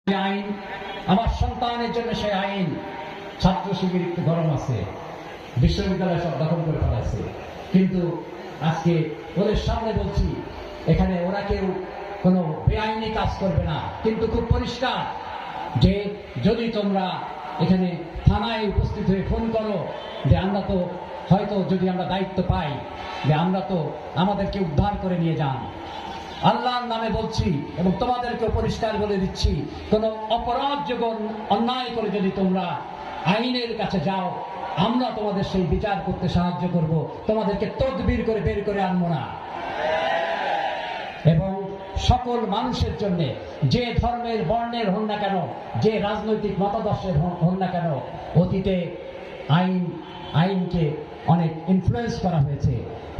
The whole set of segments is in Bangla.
আইন, আমার সন্তানের জন্য সেই আইন। ছাত্র শিবির একটু গরম আছে, বিশ্ববিদ্যালয় সব দখল করে ফেলাইছে, কিন্তু আজকে ওদের সামনে বলছি এখানে ওরা কেউ কোনো বেআইনি কাজ করবে না। কিন্তু খুব পরিষ্কার যে যদি তোমরা এখানে থানায় উপস্থিত হয়ে ফোন করো যে আমরা তো হয়তো যদি আমরা দায়িত্ব পাই যে আমরা তো আমাদেরকে উদ্ধার করে নিয়ে যান, আল্লাহর নামে বলছি এবং তোমাদেরকে পরিষ্কার বলে দিচ্ছি, কোন অপরাধযোগ্য অন্যায় করে যদি তোমরা আইনের কাছে যাও, আমরা তোমাদের সেই বিচার করতে সাহায্য করব, তোমাদেরকে তদবির করে বের করে আনবো না। এবং সকল মানুষের জন্য, যে ধর্মের বর্ণের হন না কেন, যে রাজনৈতিক মতাদর্শের হন না কেন, অতীতে আইনকে অনেক ইনফ্লুয়েন্স করা হয়েছে,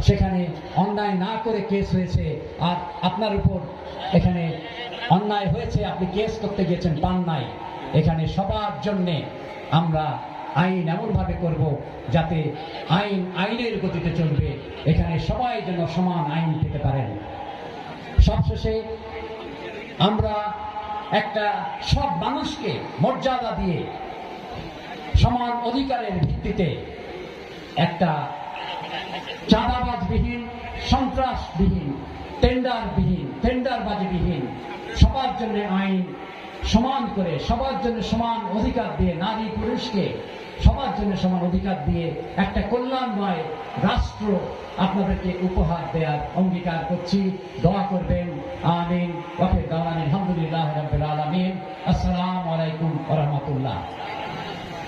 সেখানে অন্যায় না করে কেস হয়েছে, আর আপনার উপর এখানে অন্যায় হয়েছে, আপনি কেস করতে গিয়েছেন, পান নাই। এখানে সবার জন্যে আমরা আইন এমনভাবে করব যাতে আইনের গতিতে চলবে, এখানে সবাই যেন সমান আইন পেতে পারেন। সবশেষে আমরা একটা সব মানুষকে মর্যাদা দিয়ে সমান অধিকারের ভিত্তিতে একটা চাঁদাবাজবিহীন, সন্ত্রাসবিহীন, টেন্ডারবাজিবিহীন সবার জন্য আইন সমান করে, সবার জন্য সমান অধিকার দিয়ে, নারী পুরুষকে সবার জন্য সমান অধিকার দিয়ে একটা কল্যাণময় রাষ্ট্র আপনাদেরকে উপহার দেওয়ার অঙ্গীকার করছি। দোয়া করবেন। আমিন। ওয়া আলহামদুলিল্লাহি রাব্বিল আলামিন। আসসালামু আলাইকুম ওয়া রাহমাতুল্লাহ।